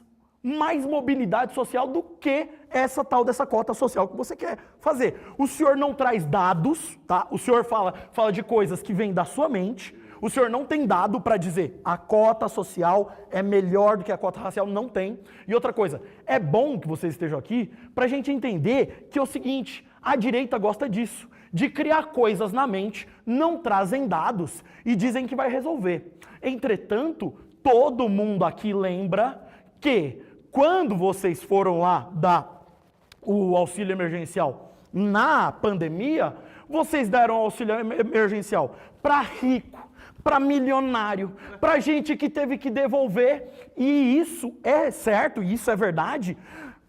mais mobilidade social do que essa tal dessa cota social que você quer fazer. O senhor não traz dados, tá? O senhor fala de coisas que vêm da sua mente. O senhor não tem dado para dizer a cota social é melhor do que a cota racial, não tem. E outra coisa, é bom que vocês estejam aqui para a gente entender que é o seguinte, a direita gosta disso, de criar coisas na mente, não trazem dados e dizem que vai resolver. Entretanto, todo mundo aqui lembra que quando vocês foram lá dar o auxílio emergencial na pandemia, vocês deram auxílio emergencial para rico, para milionário, para gente que teve que devolver. E isso é certo, isso é verdade.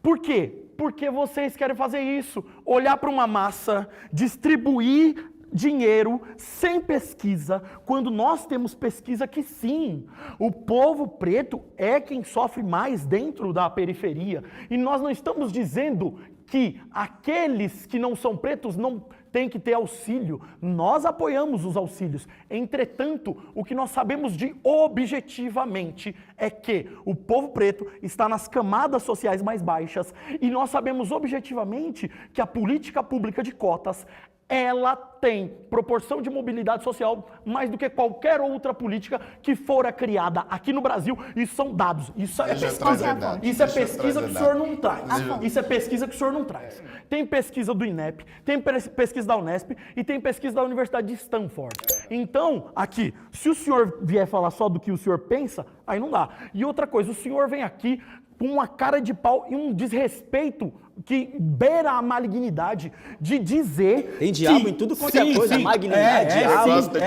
Por quê? Porque vocês querem fazer isso, olhar para uma massa, distribuir dinheiro sem pesquisa, quando nós temos pesquisa que sim, o povo preto é quem sofre mais dentro da periferia. E nós não estamos dizendo que aqueles que não são pretos não têm que ter auxílio. Nós apoiamos os auxílios. Entretanto, o que nós sabemos de objetivamente é que o povo preto está nas camadas sociais mais baixas e nós sabemos objetivamente que a política pública de cotas ela tem proporção de mobilidade social mais do que qualquer outra política que fora criada aqui no Brasil. Isso são dados. Isso é pesquisa. Isso é pesquisa que o senhor não traz. Isso é pesquisa que o senhor não traz. Tem pesquisa do INEP, tem pesquisa da Unesp e tem pesquisa da Universidade de Stanford. Então, aqui, se o senhor vier falar só do que o senhor pensa, aí não dá. E outra coisa, o senhor vem aqui com uma cara de pau e um desrespeito que beira a malignidade de dizer... Tem diabo em tudo quanto é coisa, malignidade.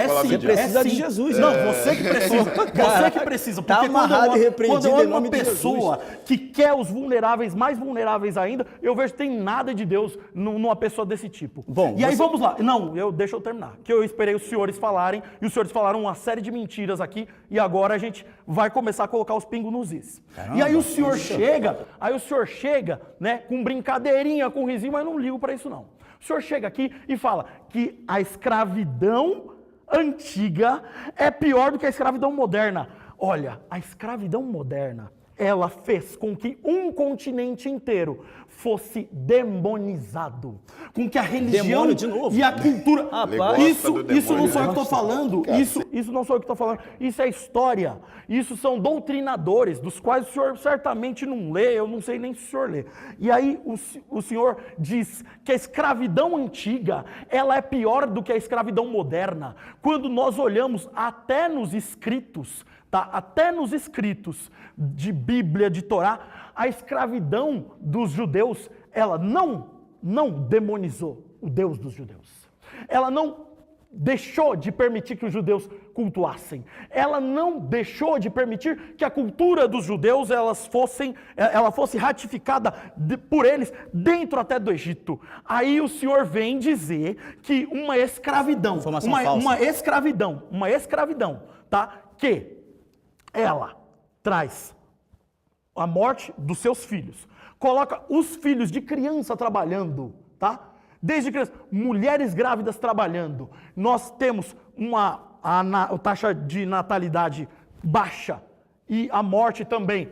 Você precisa de Jesus. Não, você que precisa. Você que precisa. Porque quando eu olho uma pessoa que quer os vulneráveis, mais vulneráveis ainda, eu vejo que tem nada de Deus numa pessoa desse tipo. Bom, e aí vamos lá. Não, deixa eu terminar. Que eu esperei os senhores falarem, e os senhores falaram uma série de mentiras aqui, e agora a gente vai começar a colocar os pingos nos is. Caramba, e aí o senhor chega, né, com brincadeirinha, com risinho, mas eu não ligo para isso não. O senhor chega aqui e fala que a escravidão antiga é pior do que a escravidão moderna. Olha, a escravidão moderna, ela fez com que um continente inteiro fosse demonizado, com que a religião Demônio de novo. e a cultura... Isso não sou eu que estou falando, isso não sou eu que estou falando, isso é história, isso são doutrinadores, dos quais o senhor certamente não lê, eu não sei nem se o senhor lê. E aí o senhor diz que a escravidão antiga, ela é pior do que a escravidão moderna, quando nós olhamos até nos escritos, tá? Até nos escritos de Bíblia, de Torá, a escravidão dos judeus, ela não demonizou o Deus dos judeus. Ela não deixou de permitir que os judeus cultuassem. Ela não deixou de permitir que a cultura dos judeus ela fosse ratificada por eles dentro até do Egito. Aí o senhor vem dizer que uma escravidão, uma escravidão, tá? Que ela traz a morte dos seus filhos, coloca os filhos de criança trabalhando, tá? Desde criança, mulheres grávidas trabalhando. Nós temos a taxa de natalidade baixa e a morte também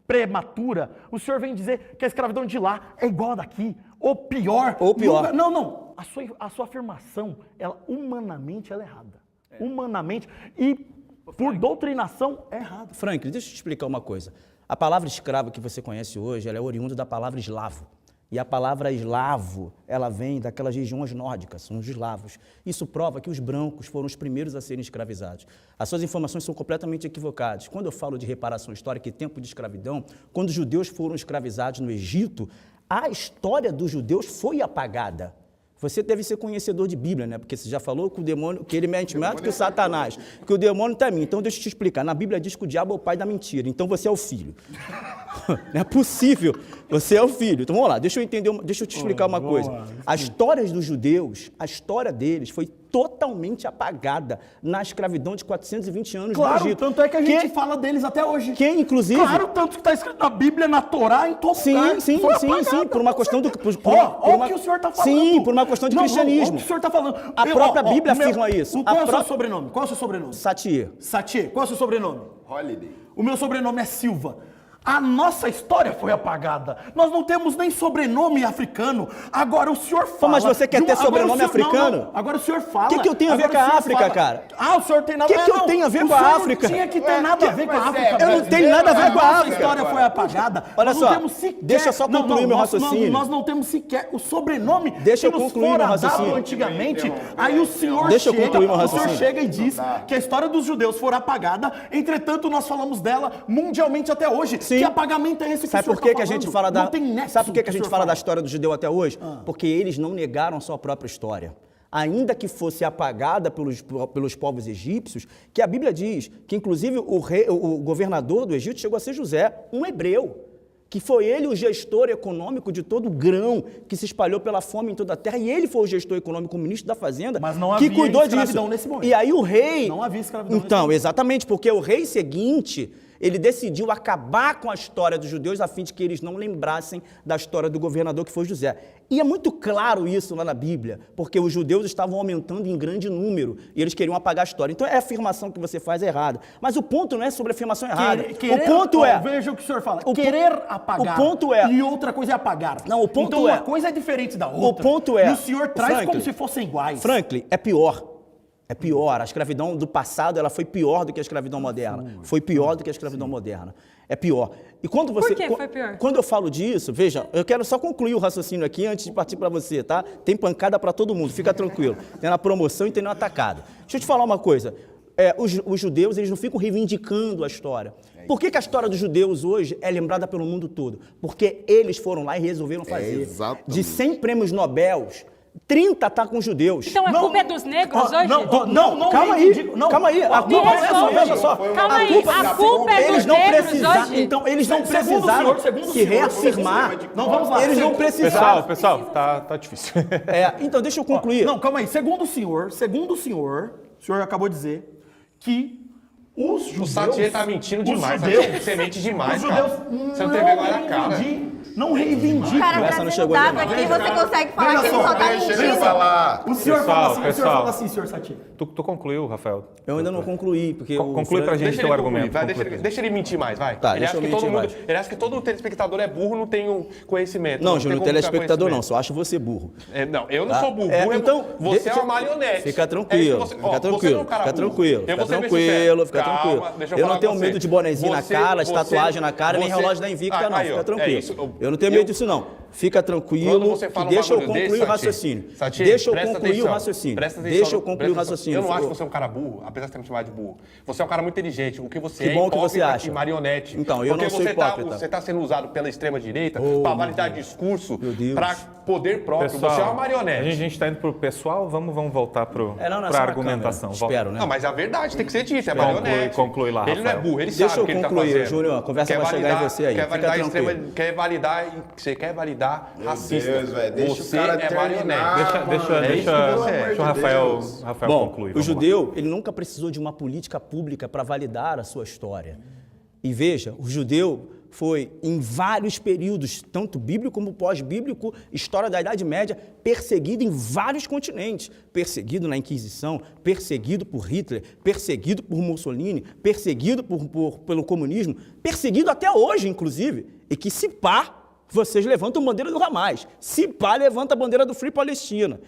prematura. O senhor vem dizer que a escravidão de lá é igual a daqui, ou pior. Não. A sua afirmação, humanamente ela é errada. Humanamente e por doutrinação é errada. Franklin, deixa eu te explicar uma coisa. A palavra escravo que você conhece hoje, ela é oriunda da palavra eslavo. E a palavra eslavo, ela vem daquelas regiões nórdicas, são os eslavos. Isso prova que os brancos foram os primeiros a serem escravizados. As suas informações são completamente equivocadas. Quando eu falo de reparação histórica e tempo de escravidão, quando os judeus foram escravizados no Egito, a história dos judeus foi apagada. Você deve ser conhecedor de Bíblia, né? Porque você já falou que o demônio, que ele mente mais que o Satanás, que o demônio está em mim. Então deixa eu te explicar. Na Bíblia diz que o diabo é o pai da mentira, então você é o filho. Não é possível. Você é o filho. Então vamos lá, deixa eu te explicar uma coisa. A história dos judeus, a história deles foi totalmente apagada na escravidão de 420 anos no Egito. Claro, tanto é que a gente fala deles até hoje. Quem, inclusive... Claro, tanto que está escrito na Bíblia, na Torá, em todo lugar. Sim, por uma questão do... o que o senhor está falando. Sim, por uma questão de cristianismo. O que o senhor está falando. A própria Bíblia afirma isso. Qual é o seu sobrenome? Qual é o seu sobrenome? Satir. Qual é o seu sobrenome? Holiday. O meu sobrenome é Silva. A nossa história foi apagada. Nós não temos nem sobrenome africano. Agora o senhor fala... Mas você quer ter sobrenome africano? Agora o senhor fala... O que eu tenho a ver com a África, cara? O senhor tem nada a ver... O que eu tenho a ver com a África? Não tinha que ter nada a ver com a África. Eu não tenho nada a ver com a África. A história foi apagada. Olha só, deixa eu só concluir meu raciocínio. Nós não temos sequer o sobrenome que nos fora dado antigamente. Aí o senhor chega e diz que a história dos judeus foi apagada. Entretanto, nós falamos dela mundialmente até hoje. Que apagamento é esse que Sabe por que a gente fala da da história do judeu até hoje? Porque eles não negaram a sua própria história. Ainda que fosse apagada pelos povos egípcios, que a Bíblia diz que, inclusive, o governador do Egito chegou a ser José, um hebreu, que foi ele o gestor econômico de todo o grão que se espalhou pela fome em toda a terra, e ele foi o gestor econômico, o ministro da Fazenda, mas não que havia cuidou escravidão disso. Nesse momento. E aí o rei... Não havia escravidão Então, nesse momento. exatamente, porque o rei seguinte... Ele decidiu acabar com a história dos judeus a fim de que eles não lembrassem da história do governador que foi José. E é muito claro isso lá na Bíblia, porque os judeus estavam aumentando em grande número e eles queriam apagar a história. Então a afirmação que você faz é errada. Mas o ponto não é sobre a afirmação errada. O ponto é... Veja o que o senhor fala. Querer apagar. O ponto é... E outra coisa é apagar. Não, o ponto então, é... uma coisa é diferente da outra. O ponto é... E o senhor traz como se fossem iguais. Franklin, é pior. É pior. A escravidão do passado ela foi pior do que a escravidão moderna. Foi pior do que a escravidão moderna. É pior. E quando você... Por que foi pior? Quando eu falo disso, veja, eu quero só concluir o raciocínio aqui antes de partir para você, tá? Tem pancada para todo mundo, fica tranquilo. Tem na promoção e tem no atacado. Deixa eu te falar uma coisa. Os judeus, eles não ficam reivindicando a história. Por que a história dos judeus hoje é lembrada pelo mundo todo? Porque eles foram lá e resolveram fazer. De 100 prêmios Nobel, 30 tá com os judeus. Então a culpa é dos negros hoje? Não, calma aí. A culpa é só, veja só. Calma aí, a culpa é dos negros hoje? Então, eles não precisaram se reafirmar. Não, vamos lá. Eles não precisaram. Pessoal, tá difícil. Então, deixa eu concluir. Não, calma aí. Segundo o senhor, o senhor acabou de dizer que os judeus... O Satir tá mentindo demais, judeus, você mente demais, os cara. judeus Você não tem vergonha na cara. não reivindica. O cara Essa não trazendo chegou dado ainda, não. aqui, você consegue falar que ele só tá Deixa ele mentindo. falar. O senhor fala assim, o senhor Pessoal. fala assim, senhor Satie. Tu concluiu, Rafael? Eu ainda não concluí, porque... Conclui pra gente Deixa teu ele argumento. concluir, vai, conclui. deixa ele mentir mais, vai. Tá, ele, deixa acha eu que todo mentir mundo, mais. ele acha que todo telespectador é burro, não tem um conhecimento. Não, tem Júnior, como buscar telespectador não, conhecimento. só acho você burro. Não, eu não Tá? sou burro. É, burro é então, você deixa- é uma marionete. Fica É tranquilo, isso que fica você não é tranquilo, um cara fica burro. tranquilo, Eu fica vou ser bem tranquilo, sincero. fica Calma, tranquilo. deixa Eu não falar tenho com você. medo de bonezinho na Você- cara, de você- tatuagem na cara, nem você- relógio da Invicta, não. Aí, ó, Fica é tranquilo. isso. Eu não tenho medo disso, não. Fica Quando tranquilo, você fala que deixa eu bagulho concluir desse, o raciocínio. Satie, Deixa eu presta concluir o atenção. raciocínio. Presta atenção, Deixa eu concluir o presta atenção. raciocínio. Eu não acho por que você é um cara burro, apesar de você me chamar de burro. Você é um cara muito inteligente. O que você Que é bom que você hipócrita acha. e marionete. Então, eu Porque não sou você hipócrita. você tá sendo usado pela extrema-direita Oh, para meu validar Deus. discurso, Meu Deus. para poder próprio. Pessoal, você é uma marionete. A gente está indo pro pessoal, vamos voltar Não, é só pra na argumentação. câmera. Espero, né? Não, mas a verdade tem que ser dita, é Conclui- marionete. conclui lá, Ele não é Rafael. burro, ele Deixa sabe eu o que ele tá concluir, fazendo. Júnior, a conversa vai chegar em você aí, Quer fica validar tranquilo. você quer validar racista. Deus, velho, deixa o você cara é terminar. marionete. Deixa o Rafael Bom, concluir. o vamos lá. judeu, ele nunca precisou de uma política pública para validar a sua história. E veja, o judeu foi, em vários períodos, tanto bíblico como pós-bíblico, história da Idade Média, perseguido em vários continentes. Perseguido na Inquisição, perseguido por Hitler, perseguido por Mussolini, perseguido pelo comunismo, perseguido até hoje, inclusive. E que, se pá, vocês levantam a bandeira do Hamas. Se pá, levanta a bandeira do Free Palestina.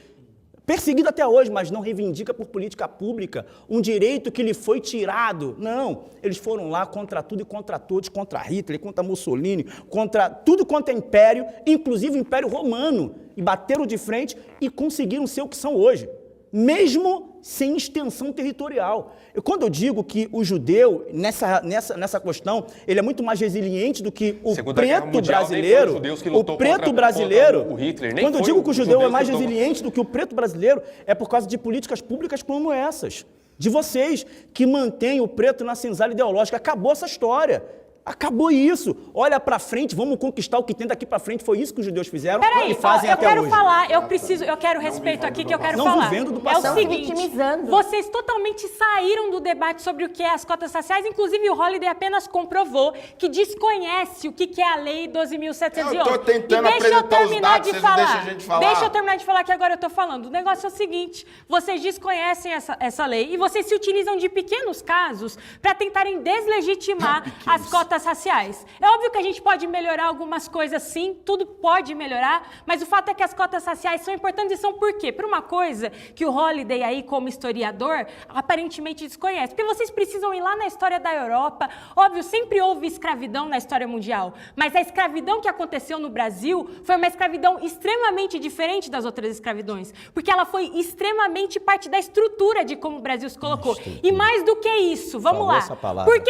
Perseguido até hoje, mas não reivindica por política pública um direito que lhe foi tirado. Não, eles foram lá contra tudo e contra todos, contra Hitler, contra Mussolini, contra tudo quanto é império, inclusive o Império Romano, e bateram de frente e conseguiram ser o que são hoje, mesmo sem extensão territorial. Quando eu digo que o judeu, nessa questão, ele é muito mais resiliente do que o Segunda Guerra preto Mundial, nem brasileiro, foi os judeus que o lutou preto contra brasileiro, o Hitler, nem quando eu foi digo que o os judeu é judeus mais que lutou- resiliente do que o preto brasileiro, é por causa de políticas públicas como essas, de vocês que mantêm o preto na senzala ideológica. Acabou essa história. Acabou isso. Olha pra frente, vamos conquistar o que tem daqui pra frente. Foi isso que os judeus fizeram Peraí, e fazem eu até quero hoje. falar, eu quero respeito aqui que eu quero Não falar. vivendo do É passado. o seguinte, Vitimizando. vocês totalmente saíram do debate sobre o que é as cotas raciais, inclusive o Holliday apenas comprovou que desconhece o que é a lei 12.711. Eu tô tentando E deixa eu apresentar os terminar dados, de vocês não falar. deixam a gente falar. Deixa eu terminar de falar que agora eu tô falando. O negócio é o seguinte, vocês desconhecem essa lei e vocês se utilizam de pequenos casos para tentarem deslegitimar as cotas raciais. É óbvio que a gente pode melhorar algumas coisas sim, tudo pode melhorar, mas o fato é que as cotas raciais são importantes e são por quê? Por uma coisa que o Holliday aí, como historiador, aparentemente desconhece. Porque vocês precisam ir lá na história da Europa. Óbvio, sempre houve escravidão na história mundial, mas a escravidão que aconteceu no Brasil foi uma escravidão extremamente diferente das outras escravidões, porque ela foi extremamente parte da estrutura de como o Brasil se colocou. E mais do que isso, vamos Falou lá. essa palavra. Por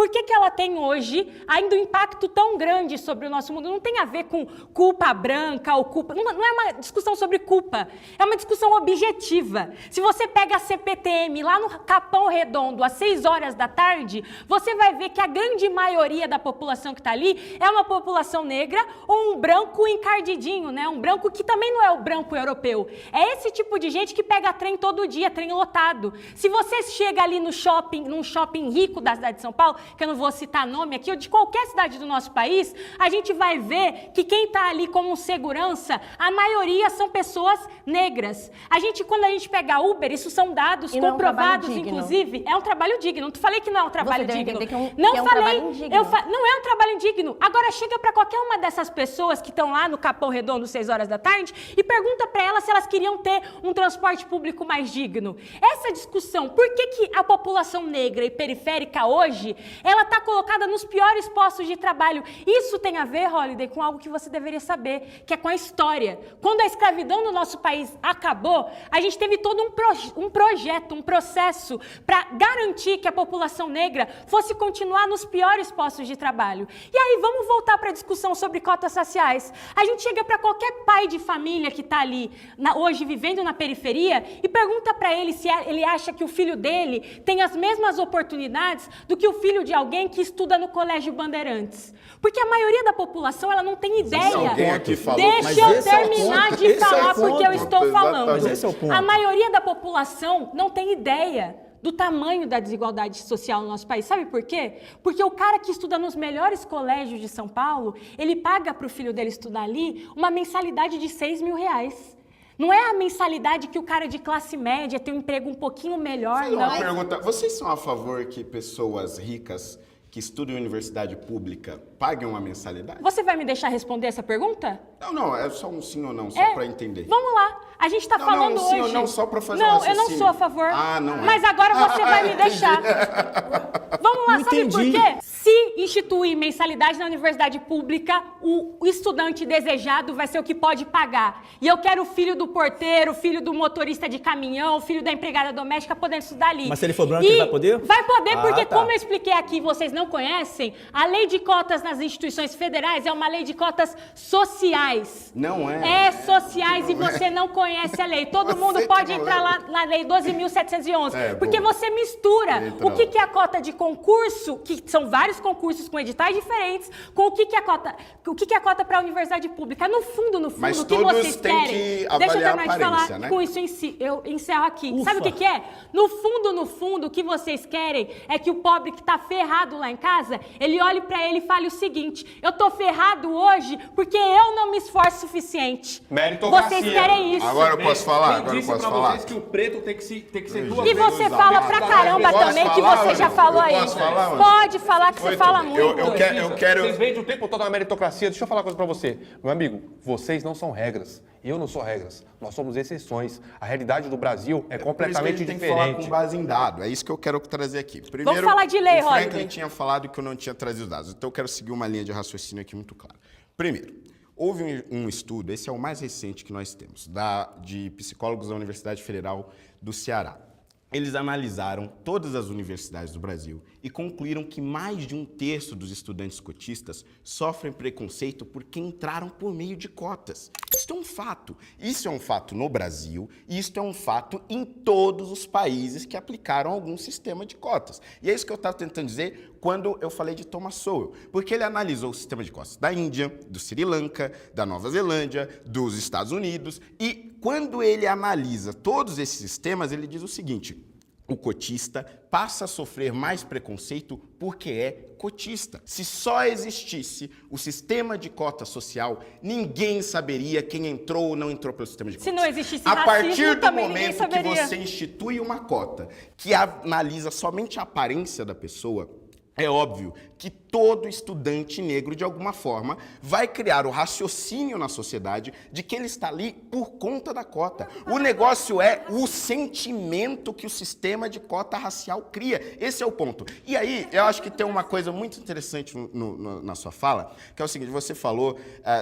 que ela tem hoje ainda um impacto tão grande sobre o nosso mundo? Não tem a ver com culpa branca ou culpa... Não é uma discussão sobre culpa, é uma discussão objetiva. Se você pega a CPTM lá no Capão Redondo às 6 horas da tarde, você vai ver que a grande maioria da população que está ali é uma população negra ou um branco encardidinho, né? Um branco que também não é o branco europeu. É esse tipo de gente que pega trem todo dia, trem lotado. Se você chega ali no shopping, num shopping rico da cidade de São Paulo, que eu não vou citar nome aqui, ou de qualquer cidade do nosso país, a gente vai ver que quem está ali como segurança, a maioria são pessoas negras. Quando a gente pega Uber, isso são dados E não é um comprovados, trabalho digno. inclusive, é um trabalho digno. Não falei que não é um trabalho deu a digno. entender que é um Não falei, trabalho indigno. não é um trabalho indigno. Agora chega para qualquer uma dessas pessoas que estão lá no Capão Redondo, 6 horas da tarde, e pergunta para elas se elas queriam ter um transporte público mais digno. Essa discussão, por que a população negra e periférica hoje, ela está colocada nos piores postos de trabalho? Isso tem a ver, Holliday, com algo que você deveria saber, que é com a história. Quando a escravidão no nosso país acabou, a gente teve todo um projeto, um processo para garantir que a população negra fosse continuar nos piores postos de trabalho. E aí, vamos voltar para a discussão sobre cotas raciais. A gente chega para qualquer pai de família que está ali, hoje vivendo na periferia, e pergunta para ele se ele acha que o filho dele tem as mesmas oportunidades do que o filho de alguém que estuda no Colégio Bandeirantes. Porque a maioria da população, ela não tem ideia. Alguém aqui falou, Deixa eu esse é o terminar ponto, de esse é o falar porque eu ponto, estou falando. exatamente. Mas esse é o ponto. A maioria da população não tem ideia do tamanho da desigualdade social no nosso país. Sabe por quê? Porque o cara que estuda nos melhores colégios de São Paulo, ele paga para o filho dele estudar ali uma mensalidade de R$6.000. Não é a mensalidade que o cara de classe média tem um emprego um pouquinho melhor, Fazer não. uma pergunta. Vocês são a favor que pessoas ricas que estudam em universidade pública paguem uma mensalidade? Você vai me deixar responder essa pergunta? Não, é só um sim ou não, só para entender. Vamos lá. A gente está falando não, sim hoje... ou não, só para fazer Não, um eu não raciocínio. sou a favor. Ah, não é. Mas agora você vai me deixar. Vamos lá, Não sabe por entendi. quê? Se instituir mensalidade na universidade pública, o estudante desejado vai ser o que pode pagar. E eu quero o filho do porteiro, o filho do motorista de caminhão, o filho da empregada doméstica podendo estudar ali. Mas se ele for branco, ele vai poder? Vai poder, porque tá. como eu expliquei aqui, vocês não conhecem, a lei de cotas nas instituições federais é uma lei de cotas sociais. Não é. É sociais e você não conhece a lei. Todo Você mundo que pode não entrar lembra. lá na lei 12.711. É, porque boa. você mistura Entra o que, lá. que é a cota de concurso, que são vários concursos com editais diferentes, com o que, que é a cota para a universidade pública. No fundo, Mas o que todos vocês têm querem. que Deixa eu avaliar a terminar de aparência, falar né? com isso em si. Eu encerro aqui. Ufa. Sabe o que, que é? No fundo, o que vocês querem é que o pobre que tá ferrado lá em casa, ele olhe para ele e fale o seguinte: eu tô ferrado hoje porque eu não me esforço o suficiente. Meritocracia. Vocês querem isso. Agora eu posso falar? Quem Agora eu disse posso pra falar? vocês que o preto tem que ser duas E vezes você usado. fala pra caramba Posso também, que falar, você já Ana? falou Eu aí. posso falar, Ana? Pode falar que você Muito fala bem. muito. Eu quero... Vocês vendem o tempo todo na meritocracia. Deixa eu falar uma coisa pra você. Meu amigo, vocês não são regras. Eu não sou regras. Nós somos exceções. A realidade do Brasil é completamente Por isso que a gente tem que falar diferente. com base em dado. É isso que eu quero trazer aqui. Primeiro, falar de lei, o Franklin Rodney. tinha falado que eu não tinha trazido dados. Então eu quero seguir uma linha de raciocínio aqui muito clara. Primeiro, houve um estudo, esse é o mais recente que nós temos, de psicólogos da Universidade Federal do Ceará. Eles analisaram todas as universidades do Brasil e concluíram que mais de 1/3 dos estudantes cotistas sofrem preconceito porque entraram por meio de cotas. Isso é um fato. Isso é um fato no Brasil e isso é um fato em todos os países que aplicaram algum sistema de cotas. E é isso que eu estava tentando dizer quando eu falei de Thomas Sowell, porque ele analisou o sistema de cotas da Índia, do Sri Lanka, da Nova Zelândia, dos Estados Unidos, e quando ele analisa todos esses sistemas, ele diz o seguinte: o cotista passa a sofrer mais preconceito porque é cotista. Se só existisse o sistema de cota social, ninguém saberia quem entrou ou não entrou pelo sistema de cotas. Se não existisse a racismo, partir do também ninguém momento que saberia. você institui uma cota que analisa somente a aparência da pessoa, é óbvio que todo estudante negro, de alguma forma, vai criar o raciocínio na sociedade de que ele está ali por conta da cota. O negócio é o sentimento que o sistema de cota racial cria. Esse é o ponto. E aí, eu acho que tem uma coisa muito interessante na sua fala, que é o seguinte: você falou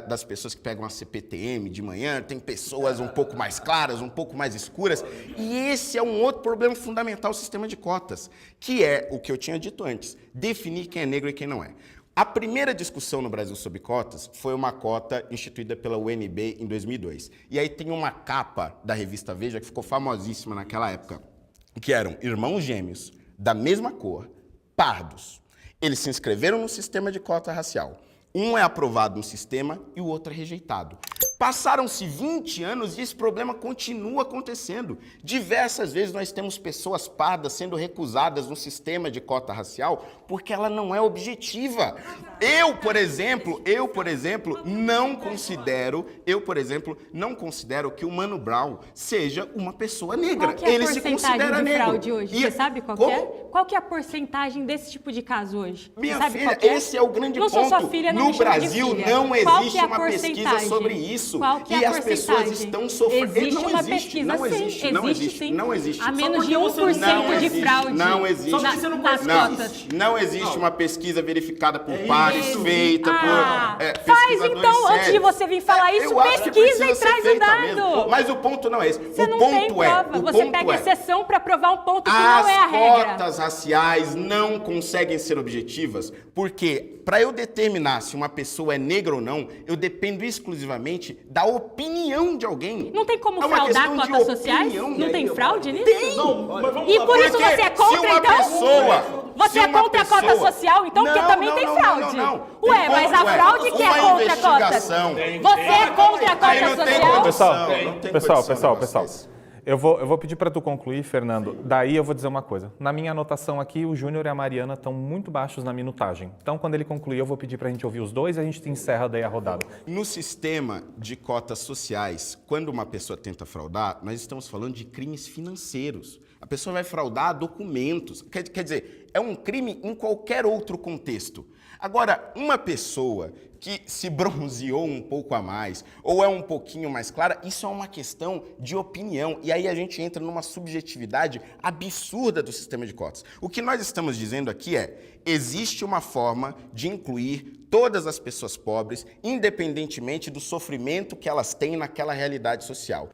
das pessoas que pegam a CPTM de manhã, tem pessoas um pouco mais claras, um pouco mais escuras, e esse é um outro problema fundamental do sistema de cotas, que é o que eu tinha dito antes: definir quem é negro e quem não é. A primeira discussão no Brasil sobre cotas foi uma cota instituída pela UNB em 2002. E aí tem uma capa da revista Veja que ficou famosíssima naquela época, que eram irmãos gêmeos, da mesma cor, pardos. Eles se inscreveram no sistema de cota racial. Um é aprovado no sistema e o outro é rejeitado. Passaram-se 20 anos e esse problema continua acontecendo. Diversas vezes nós temos pessoas pardas sendo recusadas no sistema de cota racial porque ela não é objetiva. Eu, por exemplo, não considero que o Mano Brown seja uma pessoa negra. Qual que é a Ele se porcentagem considera de negro. fraude hoje? E Você sabe qual que é? como? Qual que é a porcentagem desse tipo de caso hoje? Você Minha sabe filha, qual que é? esse é o grande Não ponto. sou sua filha, não no me chama de Brasil filha. não Qual que existe é a uma pesquisa porcentagem? sobre isso. Qual que é E a as pessoas porcentagem? estão sofrendo. Existe Não uma existe, pesquisa, não sim. existe, não Existe, existe, sim. não existe. A menos porque de você 1% não de existe, fraude não existe. Só porque você não nas conhece. cotas. Não existe uma pesquisa verificada por pares, isso. feita Ah, por faz pesquisadores então, antes de sérios. você vir falar isso, Eu acho que pesquisa precisa e ser traz o feita dado. mesmo. Mas o ponto não é esse. Você o não ponto tem prova. o Você ponto pega é, exceção para provar um ponto que não é a as regra. cotas raciais não conseguem ser objetivas porque, para eu determinar se uma pessoa é negra ou não, eu dependo exclusivamente da opinião de alguém. Não tem como É uma fraudar questão de cotas sociais? opinião. Não tem fraude nisso? Tem! E por isso Porque você é se contra, uma então? pessoa- Você se é uma contra a cota pessoa- social, então? Porque Não, também não, tem não, fraude. não. Ué, Tem mas como, a fraude que é uma contra cotas. investigação. Você é contra a Aí cota não tem social? condição, Pessoal, não tem pessoal, condição pessoal, de pessoal. vocês. Eu vou pedir para tu concluir, Fernando. Daí eu vou dizer uma coisa. Na minha anotação aqui, o Júnior e a Mariana estão muito baixos na minutagem. Então, quando ele concluir, eu vou pedir para a gente ouvir os dois e a gente encerra daí a rodada. No sistema de cotas sociais, quando uma pessoa tenta fraudar, nós estamos falando de crimes financeiros. A pessoa vai fraudar documentos. Quer dizer, é um crime em qualquer outro contexto. Agora, uma pessoa que se bronzeou um pouco a mais ou é um pouquinho mais clara, isso é uma questão de opinião. E aí a gente entra numa subjetividade absurda do sistema de cotas. O que nós estamos dizendo aqui é, existe uma forma de incluir todas as pessoas pobres, independentemente do sofrimento que elas têm naquela realidade social.